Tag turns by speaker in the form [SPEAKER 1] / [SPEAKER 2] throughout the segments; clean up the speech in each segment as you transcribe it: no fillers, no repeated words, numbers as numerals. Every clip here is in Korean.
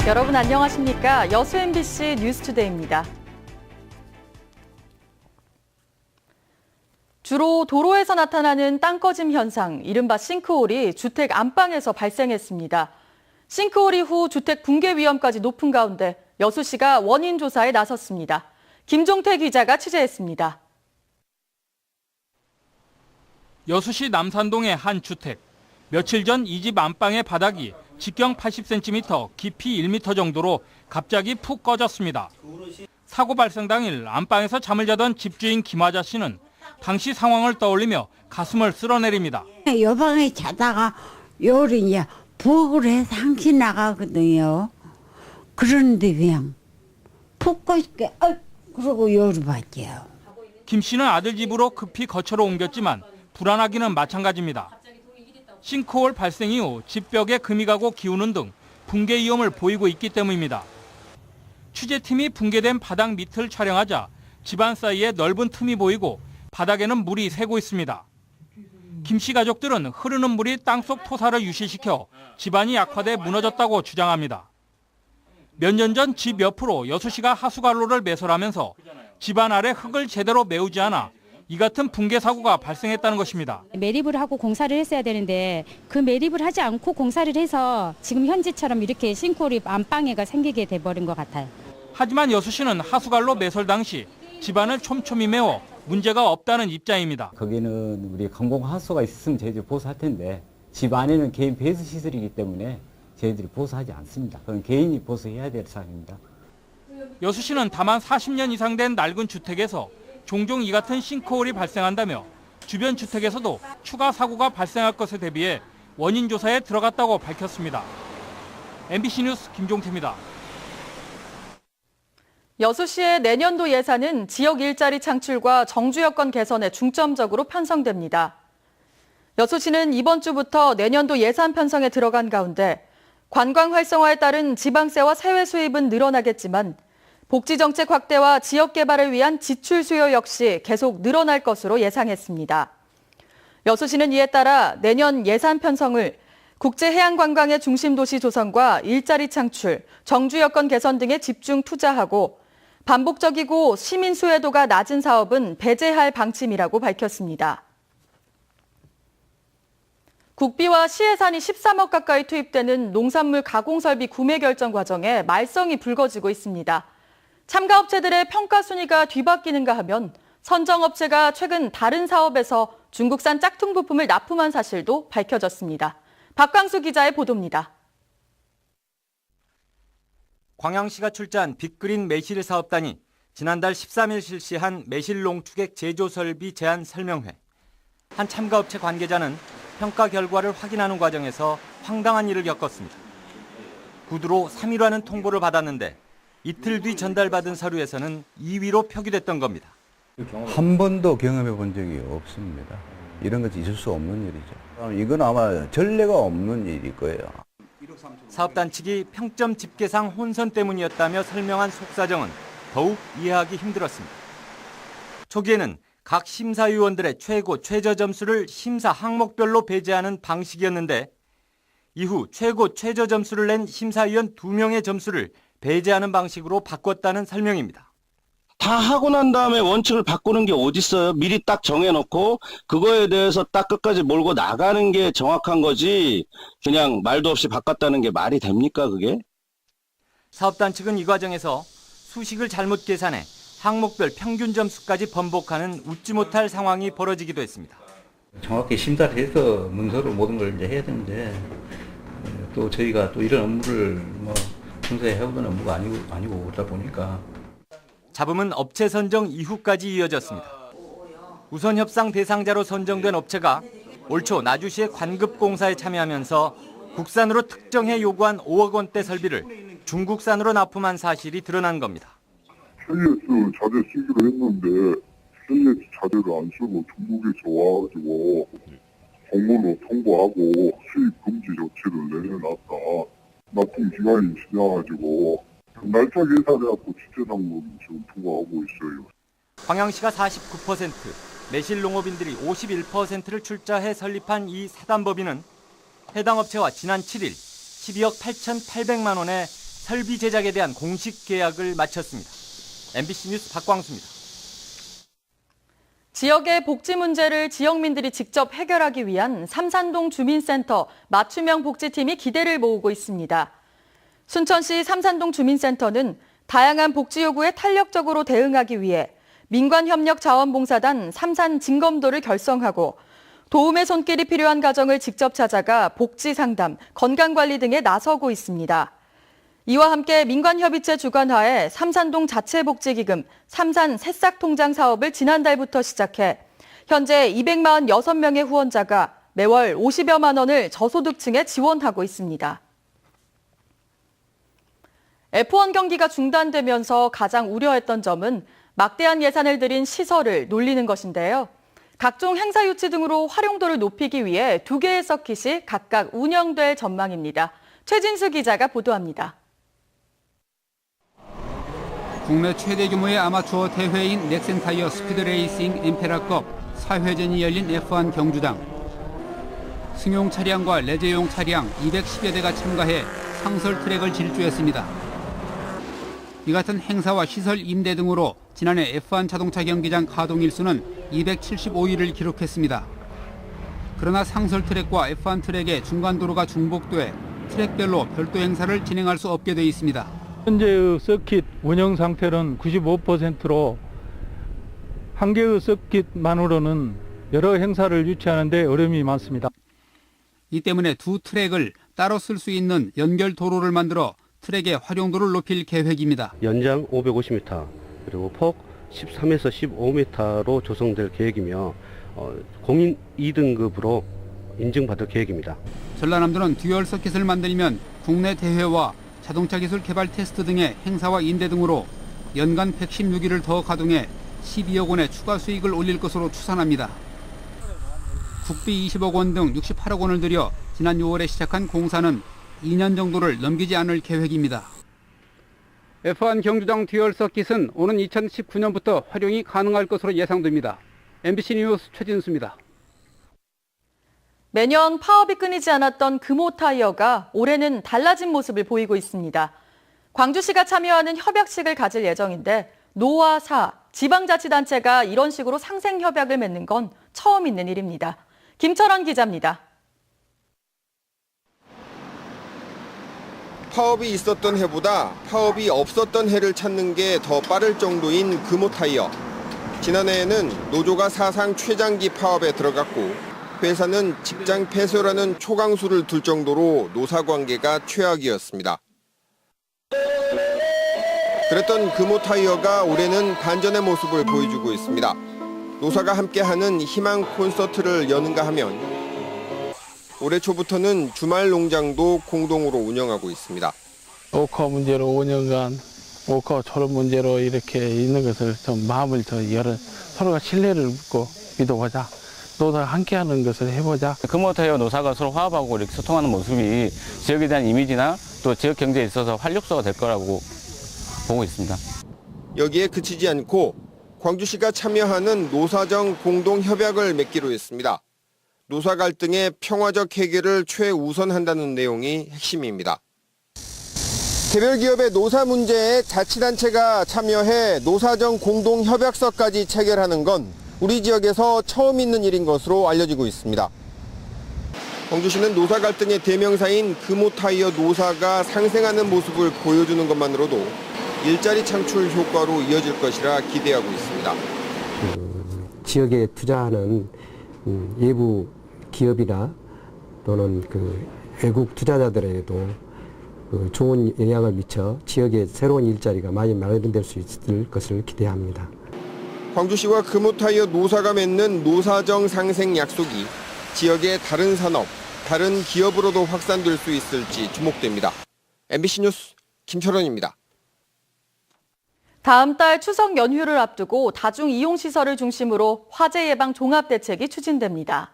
[SPEAKER 1] 여러분 안녕하십니까? 여수 MBC 뉴스투데이입니다. 주로 도로에서 나타나는 땅꺼짐 현상, 이른바 싱크홀이 주택 안방에서 발생했습니다. 싱크홀 이후 주택 붕괴 위험까지 높은 가운데 여수시가 원인 조사에 나섰습니다. 김종태 기자가 취재했습니다.
[SPEAKER 2] 여수시 남산동의 한 주택. 며칠 전 이 집 안방의 바닥이 직경 80cm, 깊이 1m 정도로 갑자기 푹 꺼졌습니다. 사고 발생 당일 안방에서 잠을 자던 집주인 김화자 씨는 당시 상황을 떠올리며 가슴을 쓸어내립니다.
[SPEAKER 3] 요 방에 자다가 요리 이제 부엌을 해서 항시 나가거든요. 그런데 그냥 푹 꺼있게 그러고 요리 봤죠.
[SPEAKER 2] 김 씨는 아들 집으로 급히 거처로 옮겼지만 불안하기는 마찬가지입니다. 싱크홀 발생 이후 집벽에 금이 가고 기우는 등 붕괴 위험을 보이고 있기 때문입니다. 취재팀이 붕괴된 바닥 밑을 촬영하자 집안 사이에 넓은 틈이 보이고 바닥에는 물이 새고 있습니다. 김 씨 가족들은 흐르는 물이 땅속 토사를 유실시켜 집안이 약화돼 무너졌다고 주장합니다. 몇 년 전 집 옆으로 여수시가 하수관로를 매설하면서 집안 아래 흙을 제대로 메우지 않아 이 같은 붕괴 사고가 발생했다는 것입니다.
[SPEAKER 4] 매립을 하고 공사를 했어야 되는데 그 매립을 하지 않고 공사를 해서 지금 현재처럼 이렇게 싱크홀이 안방에가 생기게 돼버린 것 같아요.
[SPEAKER 2] 하지만 여수시는 하수관로 매설 당시 집안을 촘촘히 메워 문제가 없다는 입장입니다.
[SPEAKER 5] 거기는 우리 공공하수가 있으면 저희들이 보수할 텐데 집 안에는 개인 배수 시설이기 때문에 저희들이 보수하지 않습니다. 그건 개인이 보수해야 될 사항입니다.
[SPEAKER 2] 여수시는 다만 40년 이상 된 낡은 주택에서 종종 이 같은 싱크홀이 발생한다며 주변 주택에서도 추가 사고가 발생할 것에 대비해 원인 조사에 들어갔다고 밝혔습니다. MBC 뉴스 김종태입니다.
[SPEAKER 1] 여수시의 내년도 예산은 지역 일자리 창출과 정주 여건 개선에 중점적으로 편성됩니다. 여수시는 이번 주부터 내년도 예산 편성에 들어간 가운데 관광 활성화에 따른 지방세와 세외 수입은 늘어나겠지만 복지정책 확대와 지역 개발을 위한 지출 수요 역시 계속 늘어날 것으로 예상했습니다. 여수시는 이에 따라 내년 예산 편성을 국제해양관광의 중심도시 조성과 일자리 창출, 정주 여건 개선 등에 집중 투자하고 반복적이고 시민 수혜도가 낮은 사업은 배제할 방침이라고 밝혔습니다. 국비와 시 예산이 13억 가까이 투입되는 농산물 가공설비 구매 결정 과정에 말썽이 불거지고 있습니다. 참가업체들의 평가 순위가 뒤바뀌는가 하면 선정업체가 최근 다른 사업에서 중국산 짝퉁 부품을 납품한 사실도 밝혀졌습니다. 박광수 기자의 보도입니다.
[SPEAKER 6] 광양시가 출자한 빅그린 매실 사업단이 지난달 13일 실시한 매실 농축액 제조 설비 제안 설명회. 한 참가업체 관계자는 평가 결과를 확인하는 과정에서 황당한 일을 겪었습니다. 구두로 3위라는 통보를 받았는데 이틀 뒤 전달받은 서류에서는 2위로 표기됐던 겁니다.
[SPEAKER 7] 한 번도 경험해 본 적이 없습니다. 이런 것이 있을 수 없는 일이죠. 이건 아마 전례가 없는 일일 거예요.
[SPEAKER 6] 사업단 측이 평점 집계상 혼선 때문이었다며 설명한 속사정은 더욱 이해하기 힘들었습니다. 초기에는 각 심사위원들의 최고, 최저 점수를 심사 항목별로 배제하는 방식이었는데 이후 최고, 최저 점수를 낸 심사위원 2명의 점수를 배제하는 방식으로 바꿨다는 설명입니다.
[SPEAKER 8] 다 하고 난 다음에 원칙을 바꾸는 게 어딨어요? 미리 딱 정해놓고 그거에 대해서 딱 끝까지 몰고 나가는 게 정확한 거지 그냥 말도 없이 바꿨다는 게 말이 됩니까 그게?
[SPEAKER 6] 사업단 측은 이 과정에서 수식을 잘못 계산해 항목별 평균 점수까지 번복하는 웃지 못할 상황이 벌어지기도 했습니다.
[SPEAKER 9] 정확히 심사를 해서 문서로 모든 걸 이제 해야 되는데 또 저희가 또 이런 업무를 평소에 해오던 업무가 아니고 그러다 보니까
[SPEAKER 6] 잡음은 업체 선정 이후까지 이어졌습니다. 우선 협상 대상자로 선정된 업체가 올 초 나주시의 관급공사에 참여하면서 국산으로 특정해 요구한 5억 원대 설비를 중국산으로 납품한 사실이 드러난 겁니다.
[SPEAKER 10] KS 자재 쓰기로 했는데 KS 자재를 안 쓰고 중국에서 와가지고 공문으로 통보하고 수입 금지 조치를 내려놨다. 납품 기간이 지나가지고 날짜 계산해갖고 취재당국이 지금 통과하고 있어요.
[SPEAKER 6] 광양시가 49%, 매실농업인들이 51%를 출자해 설립한 이 사단법인은 해당 업체와 지난 7일 12억 8,800만 원의 설비 제작에 대한 공식 계약을 마쳤습니다. MBC 뉴스 박광수입니다.
[SPEAKER 1] 지역의 복지 문제를 지역민들이 직접 해결하기 위한 삼산동 주민센터 맞춤형 복지팀이 기대를 모으고 있습니다. 순천시 삼산동 주민센터는 다양한 복지 요구에 탄력적으로 대응하기 위해 민관협력자원봉사단 삼산진검도를 결성하고 도움의 손길이 필요한 가정을 직접 찾아가 복지 상담, 건강관리 등에 나서고 있습니다. 이와 함께 민관협의체 주관하에 삼산동 자체복지기금 삼산 새싹통장 사업을 지난달부터 시작해 현재 246명의 후원자가 매월 50여만 원을 저소득층에 지원하고 있습니다. F1 경기가 중단되면서 가장 우려했던 점은 막대한 예산을 들인 시설을 놀리는 것인데요. 각종 행사 유치 등으로 활용도를 높이기 위해 2개의 서킷이 각각 운영될 전망입니다. 최진수 기자가 보도합니다.
[SPEAKER 11] 국내 최대 규모의 아마추어 대회인 넥센타이어 스피드레이싱 임페라컵 4회전이 열린 F1 경주장. 승용 차량과 레저용 차량 210여 대가 참가해 상설 트랙을 질주했습니다. 이 같은 행사와 시설 임대 등으로 지난해 F1 자동차 경기장 가동 일수는 275일을 기록했습니다. 그러나 상설 트랙과 F1 트랙의 중간 도로가 중복돼 트랙별로 별도 행사를 진행할 수 없게 돼 있습니다.
[SPEAKER 2] 현재의 서킷 운영 상태는 95%로 한 개의 서킷만으로는 여러 행사를 유치하는 데 어려움이 많습니다.
[SPEAKER 11] 이 때문에 두 트랙을 따로 쓸 수 있는 연결 도로를 만들어 트랙의 활용도를 높일 계획입니다.
[SPEAKER 12] 연장 550m 그리고 폭 13에서 15m로 조성될 계획이며 공인 2등급으로 인증받을 계획입니다.
[SPEAKER 11] 전라남도는 듀얼 서킷을 만들면 국내 대회와 자동차 기술 개발 테스트 등의 행사와 인대 등으로 연간 116일을 더 가동해 12억 원의 추가 수익을 올릴 것으로 추산합니다. 국비 20억 원 등 68억 원을 들여 지난 6월에 시작한 공사는 2년 정도를 넘기지 않을 계획입니다. F1 경주장 듀얼 서킷은 오는 2019년부터 활용이 가능할 것으로 예상됩니다. MBC 뉴스 최진수입니다.
[SPEAKER 1] 매년 파업이 끊이지 않았던 금호타이어가 올해는 달라진 모습을 보이고 있습니다. 광주시가 참여하는 협약식을 가질 예정인데 노와 사, 지방자치단체가 이런 식으로 상생협약을 맺는 건 처음 있는 일입니다. 김철원 기자입니다.
[SPEAKER 13] 파업이 있었던 해보다 파업이 없었던 해를 찾는 게 더 빠를 정도인 금호타이어. 지난해에는 노조가 사상 최장기 파업에 들어갔고 회사는 직장 폐쇄라는 초강수를 둘 정도로 노사관계가 최악이었습니다. 그랬던 금호타이어가 올해는 반전의 모습을 보여주고 있습니다. 노사가 함께하는 희망 콘서트를 여는가 하면 올해 초부터는 주말 농장도 공동으로 운영하고 있습니다.
[SPEAKER 14] 오커 문제로 5년간 오커 초론 문제로 이렇게 있는 것을 좀 마음을 더 열어 서로가 신뢰를 묻고 믿어보자. 노사가 함께하는 것을 해보자.
[SPEAKER 15] 금호타이어 노사가 서로 화합하고 이렇게 소통하는 모습이 지역에 대한 이미지나 또 지역 경제에 있어서 활력소가 될 거라고 보고 있습니다.
[SPEAKER 13] 여기에 그치지 않고 광주시가 참여하는 노사정 공동협약을 맺기로 했습니다. 노사 갈등의 평화적 해결을 최우선한다는 내용이 핵심입니다. 개별 기업의 노사 문제에 자치단체가 참여해 노사정 공동협약서까지 체결하는 건 우리 지역에서 처음 있는 일인 것으로 알려지고 있습니다. 광주시는 노사 갈등의 대명사인 금호타이어 노사가 상생하는 모습을 보여주는 것만으로도 일자리 창출 효과로 이어질 것이라 기대하고 있습니다.
[SPEAKER 16] 지역에 투자하는 외부 기업이나 또는 외국 투자자들에게도 좋은 영향을 미쳐 지역에 새로운 일자리가 많이 마련될 수 있을 것을 기대합니다.
[SPEAKER 13] 광주시와 금호타이어 노사가 맺는 노사정 상생 약속이 지역의 다른 산업, 다른 기업으로도 확산될 수 있을지 주목됩니다. MBC 뉴스 김철원입니다.
[SPEAKER 1] 다음 달 추석 연휴를 앞두고 다중이용시설을 중심으로 화재 예방 종합대책이 추진됩니다.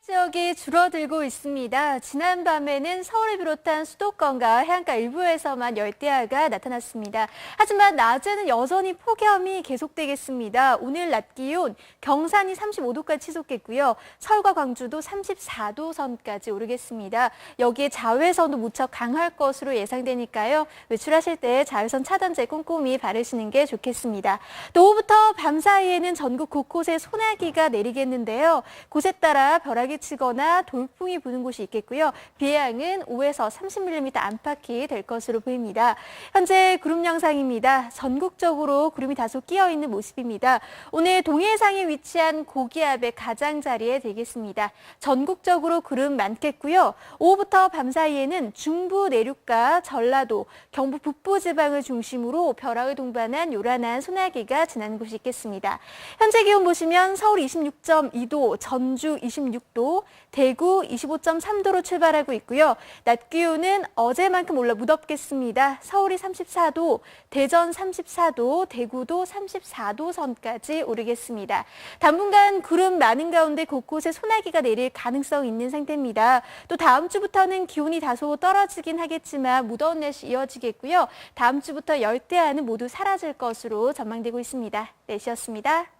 [SPEAKER 17] 지역이 줄어들고 있습니다. 지난밤에는 서울을 비롯한 수도권과 해안가 일부에서만 열대야가 나타났습니다. 하지만 낮에는 여전히 폭염이 계속되겠습니다. 오늘 낮 기온 경산이 35도까지 치솟겠고요. 서울과 광주도 34도 선까지 오르겠습니다. 여기에 자외선도 무척 강할 것으로 예상되니까요. 외출하실 때 자외선 차단제 꼼꼼히 바르시는 게 좋겠습니다. 또 오후부터 밤 사이에는 전국 곳곳에 소나기가 내리겠는데요. 곳에 따라 벼락이 치거나 돌풍이 부는 곳이 있겠고요. 비의 양은 5에서 30mm 안팎이 될 것으로 보입니다. 현재 구름 영상입니다. 전국적으로 구름이 다소 끼어 있는 모습입니다. 오늘 동해상에 위치한 고기압의 가장자리에 되겠습니다. 전국적으로 구름 많겠고요. 오후부터 밤 사이에는 중부 내륙과 전라도, 경북 북부 지방을 중심으로 벼락을 동반한 요란한 소나기가 지나는 곳이 있겠습니다. 현재 기온 보시면 서울 26.2도, 전주 26도, 대구 25.3도로 출발하고 있고요. 낮 기온은 어제만큼 올라 무덥겠습니다. 서울이 34도, 대전 34도, 대구도 34도 선까지 오르겠습니다. 당분간 구름 많은 가운데 곳곳에 소나기가 내릴 가능성이 있는 상태입니다. 또 다음 주부터는 기온이 다소 떨어지긴 하겠지만 무더운 날씨 이어지겠고요. 다음 주부터 열대야는 모두 사라질 것으로 전망되고 있습니다. 날씨였습니다.